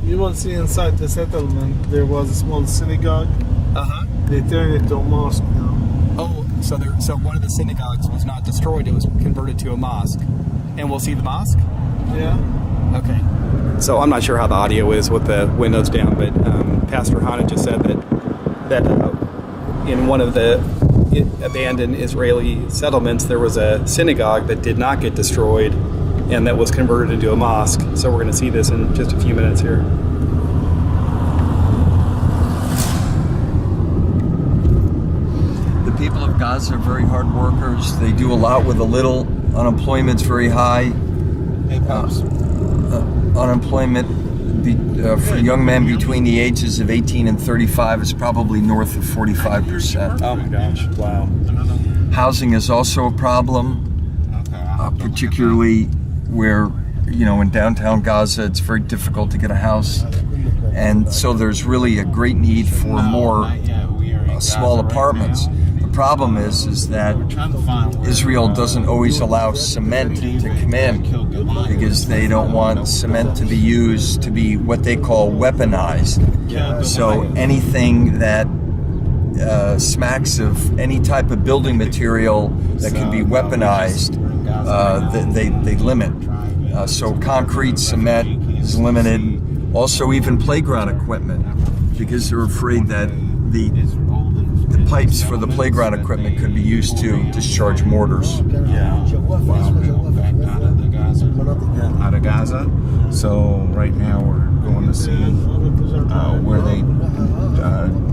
You will see inside the settlement there was a small synagogue. They turned it to a mosque now. Oh, so one of the synagogues was not destroyed; it was converted to a mosque. And we'll see the mosque. Yeah. Okay. So I'm not sure how the audio is with the windows down, but Pastor Hanna just said that in one of the abandoned Israeli settlements there was a synagogue that did not get destroyed and that was converted into a mosque. So we're going to see this in just a few minutes here. The people of Gaza are very hard workers. They do a lot with a little. Unemployment's very high. Unemployment for young men between the ages of 18 and 35 is probably north of 45%. Oh my gosh, wow. Housing is also a problem, particularly where, in downtown Gaza, it's very difficult to get a house. And so there's really a great need for more small apartments. The problem is that Israel doesn't always allow cement to come in because they don't want cement to be used to be what they call weaponized. So anything that smacks of any type of building material that can be weaponized, they limit. So concrete, cement is limited. Also even playground equipment, because they're afraid that the pipes for the playground equipment could be used to discharge mortars. Yeah. Out of Gaza. So right now we're going to see where they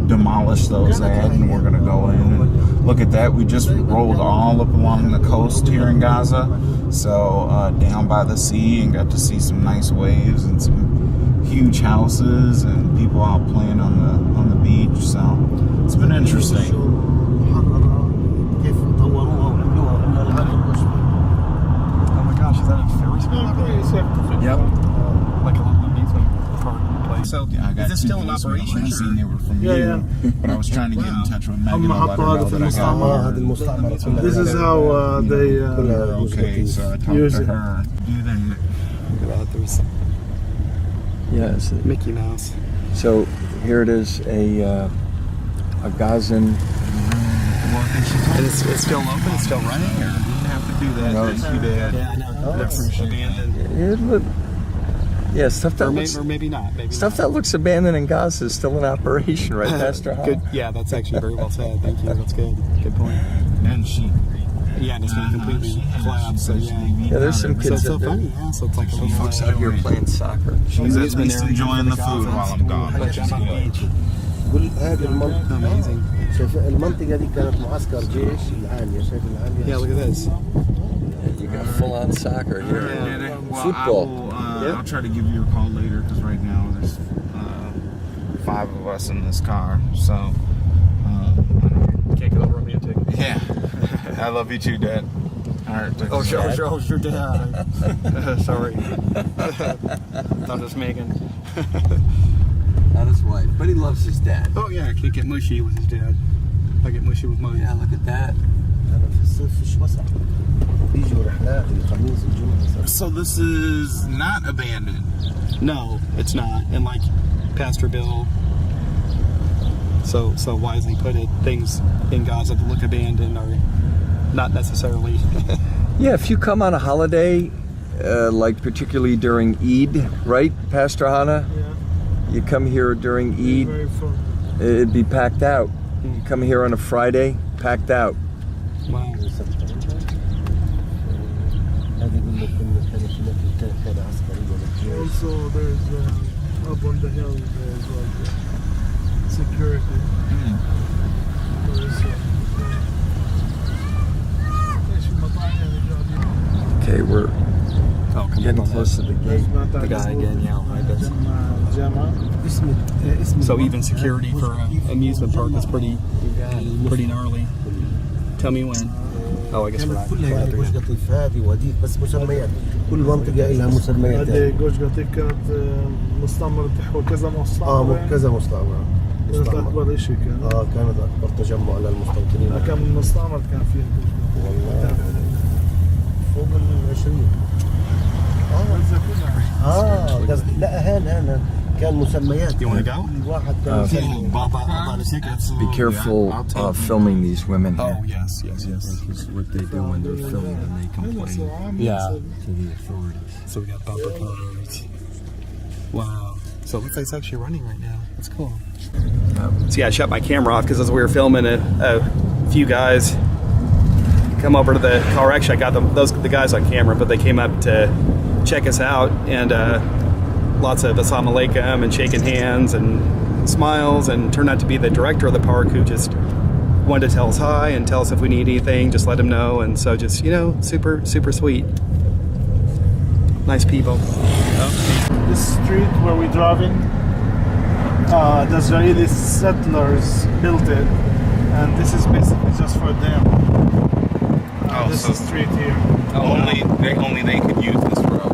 demolish those at, and we're going to go in and look at that. We just rolled all up along the coast here in Gaza, so down by the sea, and got to see some nice waves and some huge houses and people out playing on the beach. So it's been interesting. Oh my gosh, is that a Ferris wheel? Yep. Like a little amusement park place. So Yeah, I got is this still in two operation? I seen they were from Yeah, you, yeah. but I was trying to get in touch with Megan to let her know that I got her. This is how they Okay, so I talked use to it. her. Do that. Look at that, there's Yes. Mickey Mouse. So here it is, a Gazan. And it's still open? It's still running? Or? You didn't have to do that. No, Thank you, Dad. Yeah, I know. Abandoned. Yeah, stuff that Or looks maybe not. Maybe stuff not. that looks abandoned in Gaza is still in operation, right, Pastor Hanna? Good. Yeah, that's actually very well said. Thank you. That's good. Good point. And she. Yeah, and it's going to completely collapse. So yeah. Yeah, there's some So kids it's so out there. funny. Yeah, so it's like a little Folks out here playing soccer. She's at least enjoying the food while I'm gone. Which is good. هذه المنطقة Amazing. شايف المنطقة دي كانت معسكر جيش العالية شايف العالية. Yeah, look at this. You got full-on soccer here. Well, Football. I'll try to give you a call later, because right now there's 5 of us in this car. So, Can't get over romantic. yeah. I love you too, Dad. All right. Oh, sure, Dad. Sorry. I'm just Megan. Not his wife, but he loves his dad. Oh, yeah, I can't get mushy with his dad. I get mushy with mine. Yeah, look at that. أنا في الصيف فيش وسع. بيجوا رحلات الخميس والجمعة. So this is not abandoned. No, it's not. And like Pastor Bill so wisely put it, things in Gaza that look abandoned are not necessarily. Yeah, if you come on a holiday, like particularly during Eid, right, Pastor Hanna? Yeah. You come here during Eid, Very fun. it'd be packed out. You come here on a Friday, packed out. Wow. هذه يقول لك إن كانت هناك كان عسكرية للجيش. Also, there's up on the hill. There's like security. Okay, we're Oh, come getting on. close to the gate. The guy again, yeah, I guess. So even security for an amusement park is pretty gnarly. Tell me when. Oh, I guess we're not. كلها يعني جوش قطيف هذه وديك بس مسميات كل منطقة لها مسميات. هذه جوش قطيف كانت مستعمرة تحوي كذا مستعمرة. كذا مستعمرة. كانت أكبر إشي كانت. كانت أكبر تجمع للمستوطنين. كم مستعمر كان فيها جوش قطيف. فوق ال 20. قصدي لا هان كان مسميات. You want to go? واحد كان مسمي بابا tickets. Be careful filming these women here. Yes. Because what they do when they're filmed and they complain Yeah. to the authorities. So we got bumper cars. Wow. So it looks like it's actually running right now. That's cool. So yeah, I shut my camera off because as we were filming, a few guys come over to the car. Actually, I got the guys on camera, but they came up to check us out, and lots of assalamu alaikum and shaking hands and smiles, and turned out to be the director of the park who just wanted to tell us hi and tell us if we need anything, just let him know. And so just, super sweet. Nice people. This street where we're driving, the Israeli settlers built it, and this is basically just for them. This is street here. Only they could use this road.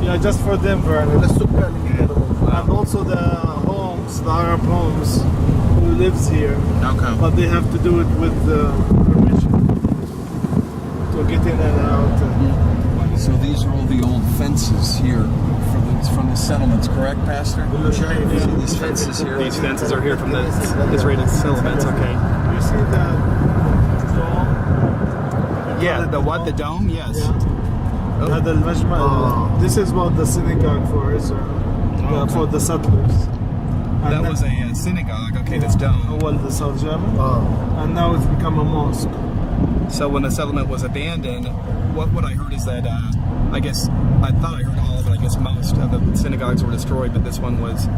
Yeah, just for them, Vernon. And also the Arab homes who lives here. Okay. But they have to do it with permission to get in and out. So these are all the old fences here from the settlements, correct, Pastor? See these fences here? These fences are here from the Israeli settlements. Okay. You see that dome? Yeah. The what? The dome? Yes. هذا المجمع. This is what the synagogue for Israel, for the settlers. That was a synagogue. Okay, this dome. أول the South German, and now it's become a mosque. So when the settlement was abandoned, what I heard is that I thought I heard all of it. I guess most of the synagogues were destroyed, but this one was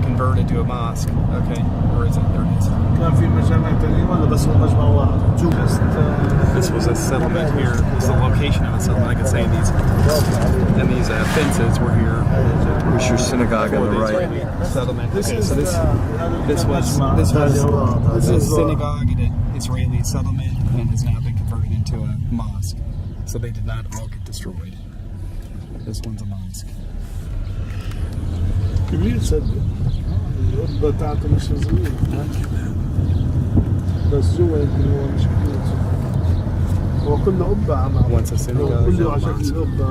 converted to a mosque. Okay, where is it? There it is. كان في مجامع تانية ولا بس هو مجمع واحد؟ This was a settlement here. This is the location of a settlement. I could say these fences were here. Here's your synagogue on the right. Settlement. This Okay, is so this was a synagogue in an Israeli settlement and has now been converted into a mosque. So they did not all get destroyed. This one's a mosque. كبير صدق. القبة بتاعته مش صغير. بس جوا يمكن هو مش كبير. هو كله قبة عم. Once a synagogue. كله على شكل قبة.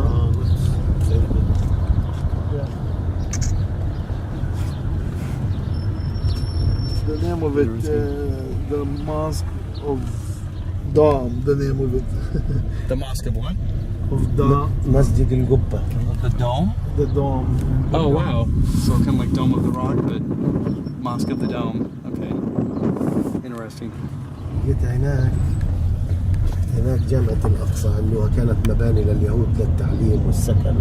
The name of it, the Mosque of Dom. The name of it. The mosque of what? Of Dom. مسجد القبة. The dome? The Dome. Oh wow! So kind of like Dome of the Rock, but Mosque of the Dome. Okay, interesting. جيت هناك جامعة الأقصى اللي كانت مباني لليهود للتعليم والسكن.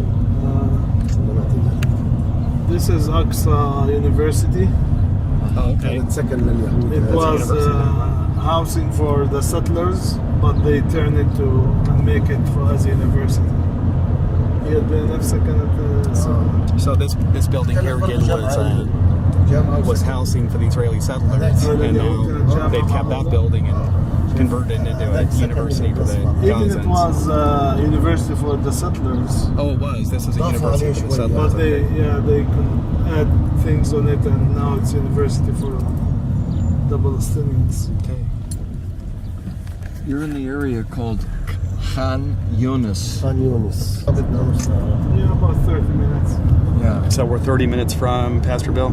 This is Aqsa University. Oh, okay. كانت سكن لليهود. It was housing for the settlers, but they turned it to and make it as a university. So this building here again was housing for the Israeli settlers, and now they've kept that building and converted it into a university for the Even it Gazans. was a university for the settlers, Oh, it was. This was a university for the but settlers. they could add things on it, and now it's university for the Palestinians. Okay. You're in the area called Khan Yunis. خان يونس. Yeah, about 30 minutes. Yeah. So we're 30 minutes from Pastor Bill?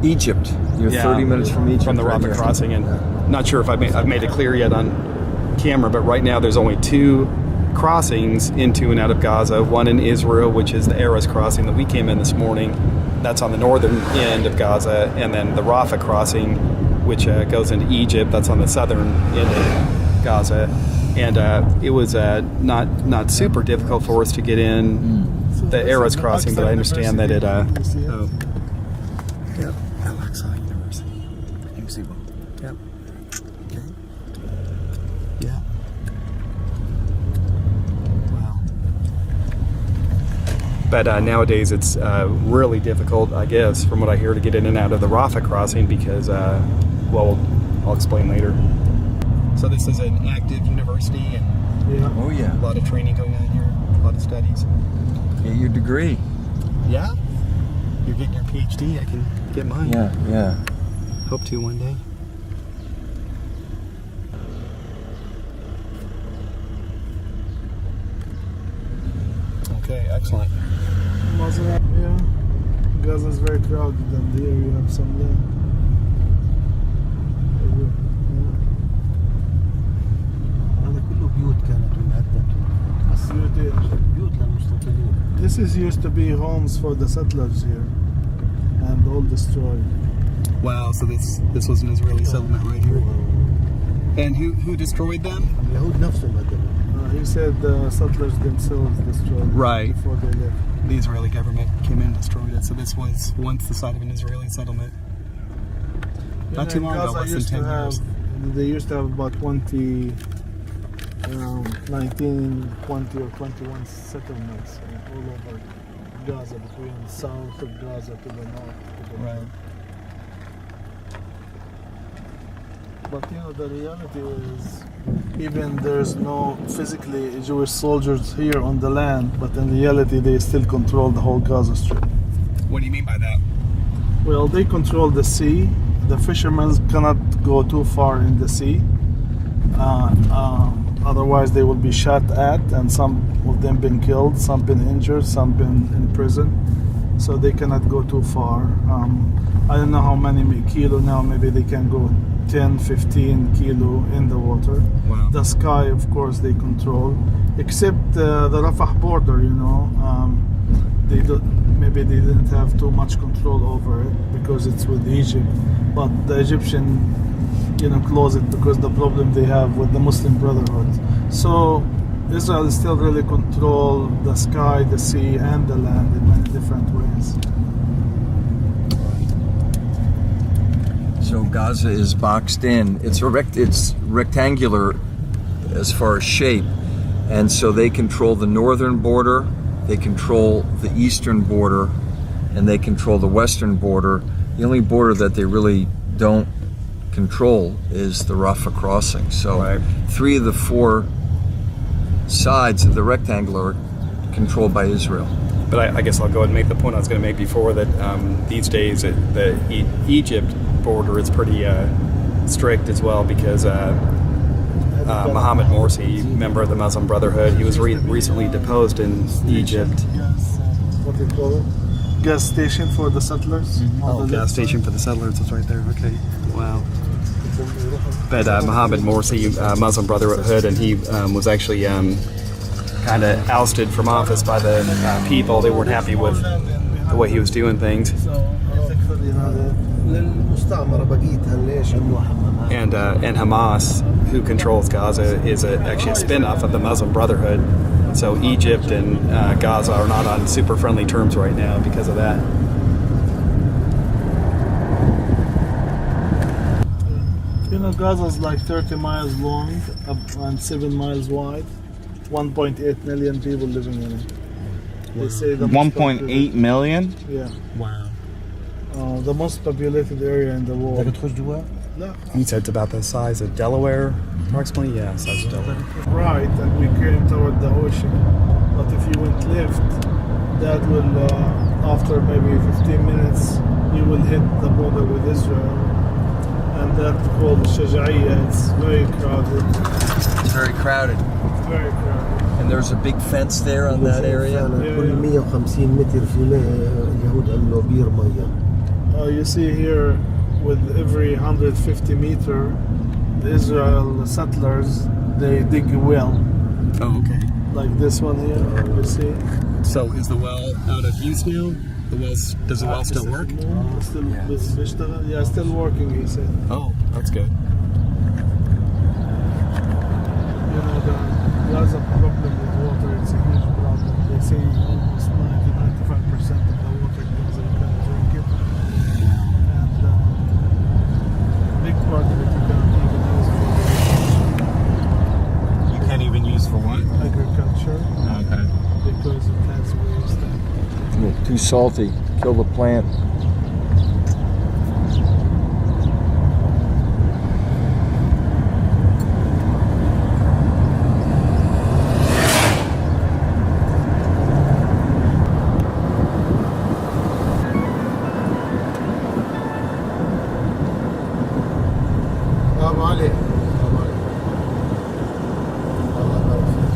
Egypt. You're 30 minutes from Egypt. From the right Rafah here. crossing, and not sure if I've made it clear yet on camera, but right now there's only two crossings into and out of Gaza. One in Israel, which is the Erez crossing that we came in this morning. That's on the northern end of Gaza, and then the Rafah crossing, which goes into Egypt. That's on the southern end of Gaza. And it was not super difficult for us to get in the Erez crossing, but I understand that it. Al-Aqsa University. Yep. Okay. Yeah. Wow. But nowadays it's really difficult, I guess, from what I hear, to get in and out of the Rafah crossing because, I'll explain later. So this is an active university and Yeah. Oh, yeah. a lot of training going on here, a lot of studies. Get your degree. Yeah? You're getting your PhD, I can get mine. Yeah. Hope to one day. Okay, excellent. Yeah. Gaza is very crowded, and here you have some land. هذا كله بيوت كانت انهدت. بيوت للمستوطنين. This is used to be homes for the settlers here, and all destroyed. Wow, so this was an Israeli settlement right here. And who destroyed them? اليهود نفسهم هدموا. He said the settlers themselves destroyed it Right. before they left. The Israeli government came in and destroyed it. So this was once the site of an Israeli settlement. Not too long ago, Gaza less than used 10 to have, years. They used to have about 19, 20 or 21 settlements all over Gaza, between the south of Gaza to the north. Right. But the reality is, even there's no physically Jewish soldiers here on the land, but in reality they still control the whole Gaza Strip. What do you mean by that? Well, they control the sea. The fishermen cannot go too far in the sea. Otherwise they will be shot at, and some of them been killed, some been injured, some been in prison. So they cannot go too far. I don't know how many kilo now, maybe they can go 10, 15 kilo in the water. Wow. The sky, of course, they control, except the Rafah border, maybe they didn't have too much control over it because it's with Egypt, but the Egyptian close it because the problem they have with the Muslim Brotherhood. So Israel still really control the sky, the sea, and the land in many different ways. So Gaza is boxed in. It's rectangular as far as shape, and so they control the northern border, they control the eastern border, and they control the western border. The only border that they really don't control is the Rafah crossing. So Right. 3 of the 4 sides of the rectangle are controlled by Israel. But I guess I'll go ahead and make the point I was going to make before that these days the Egypt border is pretty strict as well because Mohammed Morsi, member of the Muslim Brotherhood, he was recently deposed in Egypt. What do you call it? Gas station for the settlers. Oh, gas station for the settlers is right there. Okay, wow. But Mohammed Morsi, Muslim Brotherhood, and he was actually kind of ousted from office by the people. They weren't happy with the way he was doing things. للمستعمرة بقيتها ليش عملوا حمامات. And Hamas, who controls Gaza, is actually a spin-off of the Muslim Brotherhood. So Egypt and Gaza are not on super friendly terms right now because of that. Gaza is like 30 miles long and 7 miles wide. 1.8 million people living in it. They say the most 1.8 million? Yeah. Wow. The most populated area in the world. بدك تخش جوا؟ لا. He said it's about the size of Delaware, approximately. Yeah, size of Delaware. Right, and we came toward the ocean. But if you went left, that will, after maybe 15 minutes, you will hit the border with Israel. And that's called Shaja'iyya. It's very crowded. It's very crowded. It's very crowded. And there's a big fence there on that area. كل 150 متر في اليهود عملوا بير مية. You see here, with every 150 meter, the Israel settlers, they dig a well. Oh, okay. Like this one here, you see? So is the well out of use now? Does the well still work? Still, yeah, still working, he said. Oh, that's good. The Gaza problem with water, it's a huge problem. They say almost 90-95% of the water in Gaza you can't drink it. And big part of it you can't even use for You can't even use for what? agriculture Okay. because it has waste. Too salty. Kill the plant. برافو عليك. برافو عليك. الله يبارك فيك.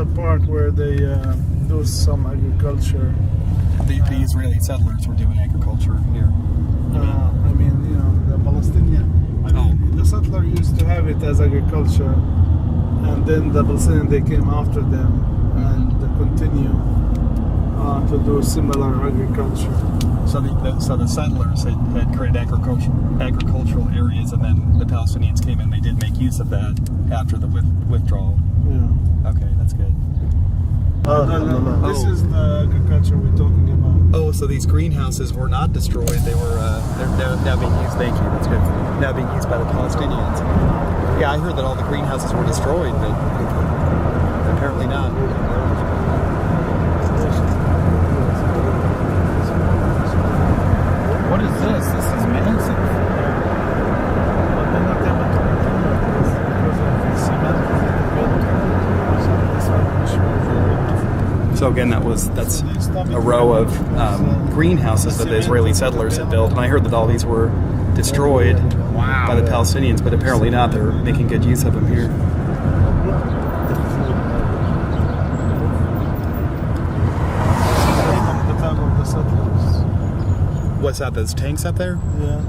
the part where they do some agriculture. The Israeli settlers were doing agriculture here. I mean, you know, the Palestinian. I mean, the settler used to have it as agriculture, and then the Palestinian, they came after them and they continue to do similar agriculture. So the settlers had created agricultural areas, and then the Palestinians came in. They did make use of that after the withdrawal. Yeah. Okay, that's good. This is the agriculture we're talking about. Oh, so these greenhouses were not destroyed. They're now being used. Thank you. That's good. Now being used by the Palestinians. Yeah, I heard that all the greenhouses were destroyed, but apparently not. What is this? This is massive. But they're not able to continue this because of the cement So again, that's a row of greenhouses that the Israeli settlers had built, and I heard that all these were destroyed by the Palestinians, but apparently not. They're making good use of them here. the time of the settlers. What's that? Those tanks up there? Yeah.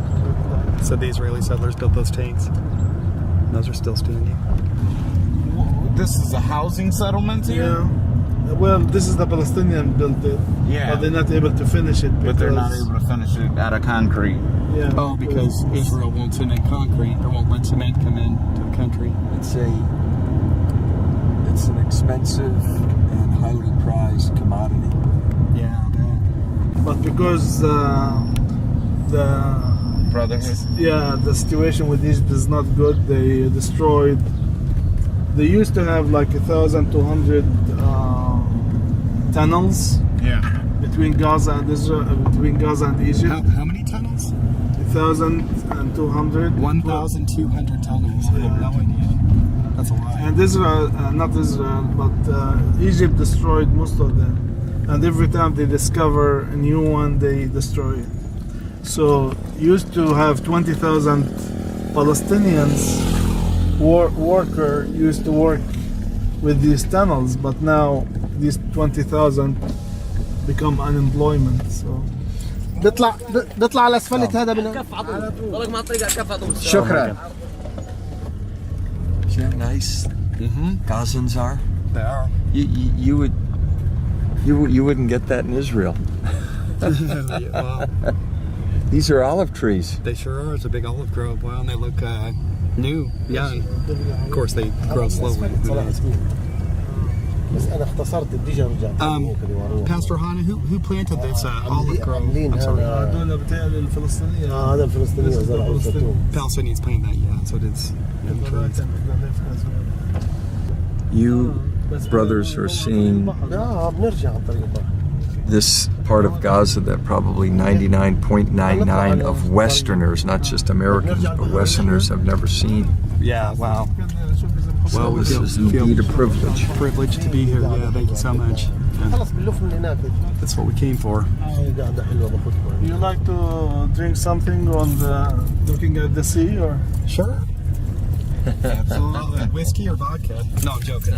So the Israeli settlers built those tanks. Those are still standing. This is a housing settlement here? Yeah. Well, this is the Palestinian built it. Yeah. But they're not able to finish it. But they're not because- able to finish it out of concrete. Yeah. Oh, because Israel won't cement concrete, or won't let cement come in to the country. It's an expensive and highly prized commodity. Yeah, I bet. But because the Brotherhood. the situation with Egypt is not good, they destroyed. They used to have like 1,200 tunnels Yeah. between Gaza and Israel, between Gaza and Egypt. How many tunnels? 1,200. 1,200 tunnels. I have no idea. That's a lot. And Israel, not Israel, but Egypt destroyed most of them. And every time they discover a new one, they destroy it. So used to have 20,000 Palestinians worker used to work with these tunnels, but now these 20,000 become unemployment. So بيطلع على اسفلت هذا من كف عضو ضلك مع الطريق على كف عضو شكرا. See how nice Gazans are? They are. You wouldn't get that in Israel. Well, These are olive trees. they sure are. It's a big olive grove. Wow, and they look new, young. Of course, they grow slowly. بس انا اختصرت الديجا ورجعت Pastor Hanna, who planted this olive grove? عاملين I'm sorry. هذا هذول بتاعي الفلسطينيين. هذا الفلسطينيين زرعوا الزيتون Palestinians planted that, yeah. So it is. You brothers are seeing بنرجع عن طريق البحر this part of Gaza that probably 99.99 of Westerners, not just Americans, but Westerners have never seen. Yeah, wow. Well, this is indeed a privilege. Privileged to be here. Yeah, thank you so much. Yeah, خلص بنلف من هناك that's what we came for. هاي قاعدة حلوة باخذكم You like to drink something on the looking at the sea or? Sure. Absolutely. Whiskey or vodka? No, I'm joking.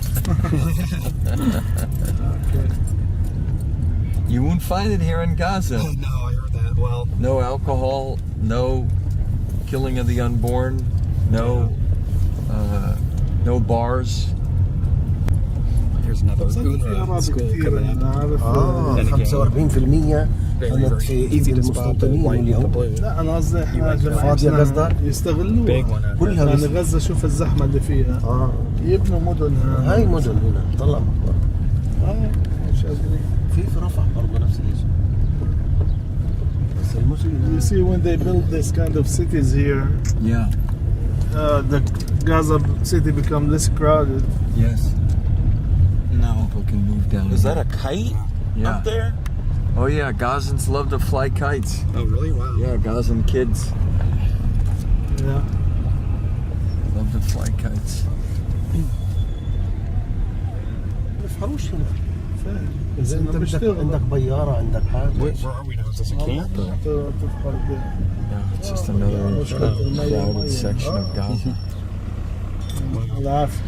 You won't find it here in Gaza. No, I heard that. Well, No alcohol, no killing of the unborn, no bars. here's another UNRWA school coming up. And again, 45% very, كانت very في ايدي easy to spot the المستوطنين white with the واليهود blue. لا انا قصدي احنا فاضية غزة؟ يستغلوها. Big one. كلها يعني بس غزة شوف الزحمة اللي فيها. يبنوا مدن. هاي مدن هنا طلع مش قادرين. في رفح برضه نفس الشيء بس المشكلة You see when they build this kind of cities here, Yeah. the Gaza city become less crowded. Yes. No. People can move down. Is that a kite Yeah. up there? Oh yeah, Gazans love to fly kites. Oh, really? Wow. Yeah, Gazan kids Yeah. love to fly kites. بيفحروش هنا فاهم. إذا أنت بدك عندك بيارة عندك حاجة Where are we now? Is this a camp? or- تفحر به. Yeah, it's just another crowded section of Gaza. العافية.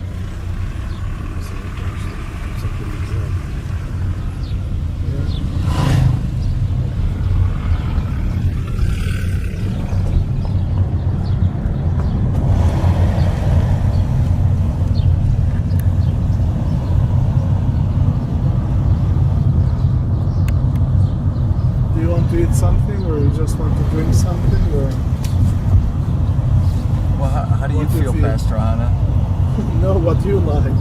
just want to drink something, or Well, how do you What do you feel, feel? Pastor Hanna? know what you like?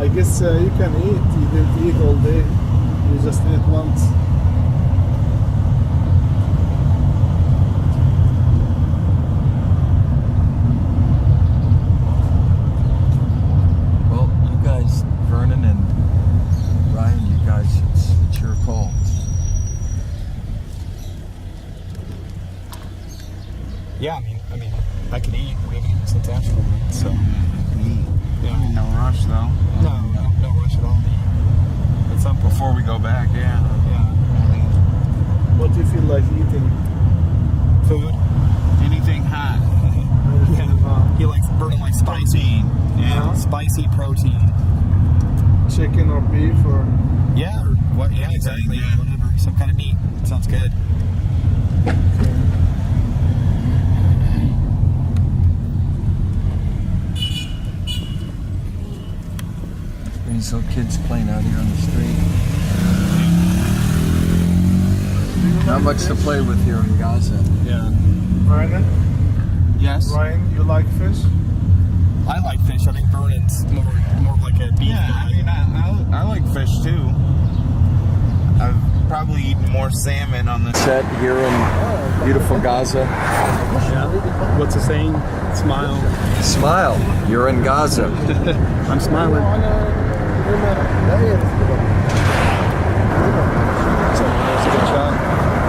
I guess you can eat. You didn't eat all day. You just ate once. Well, you guys, Vernon and Ryan, you guys, it's your call. Yeah, I mean, I could eat. We haven't eaten since afternoon, so yeah. No rush though. No rush at all. At some point. Before we go back, yeah. What do you feel like eating? Food. Anything hot. He likes Vernon likes spicy. Protein. Yeah. Spicy protein. Chicken or beef or Yeah, or what? Yeah, exactly. Yeah. Whatever. Some kind of meat. Sounds good. These little kids playing out here on the street. Not much to play with here in Gaza. Yeah. Vernon? Yes. Ryan, you like fish? I like fish. I think Vernon's more like a beef Yeah, guy. I mean, I like fish too. I've probably eaten more salmon on the Set here in beautiful Gaza. Yeah. What's the saying? Smile. Smile, you're in Gaza. I'm smiling.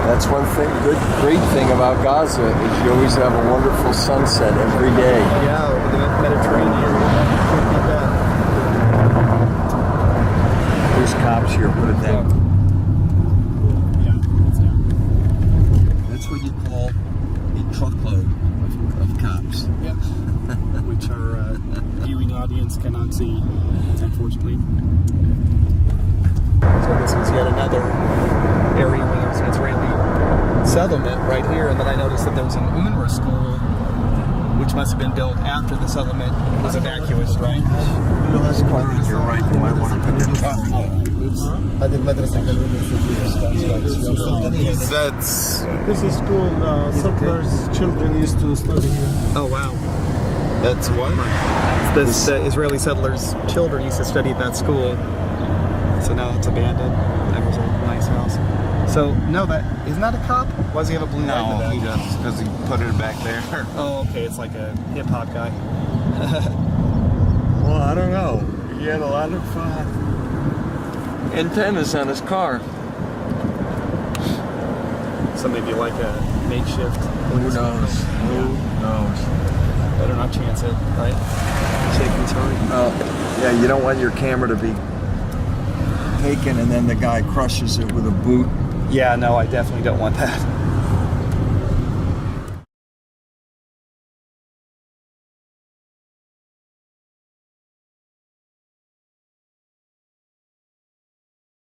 That's one thing, great thing about Gaza is you always have a wonderful sunset every day. Yeah, over the Mediterranean. There's cops here, put it down. Yeah. That's what you call a truckload of cops. Yeah. Which our viewing audience cannot see, unfortunately. So this is yet another area where there's an Israeli settlement right here, and then I noticed that there was an UNRWA school, which must have been built after the settlement was evacuated, right? You're right, you might want to put your هذه المدرسة كانوا That's This is school. Settlers' children used to study here. Oh, wow. that's what? The Israeli settlers' children used to study at that school. So now it's abandoned. That was a nice house. So, no, isn't that a cop? Why does he have a blue light in the No, back? he does because he put it back there. Oh, okay, it's like a hip-hop guy. Well, I don't know. He had a lot of antennas on his car. So maybe like a makeshift. Who knows? Who knows? Better not chance it, right? Safe and sorry. Yeah, you don't want your camera to be taken and then the guy crushes it with a boot. Yeah, no, I definitely don't want that.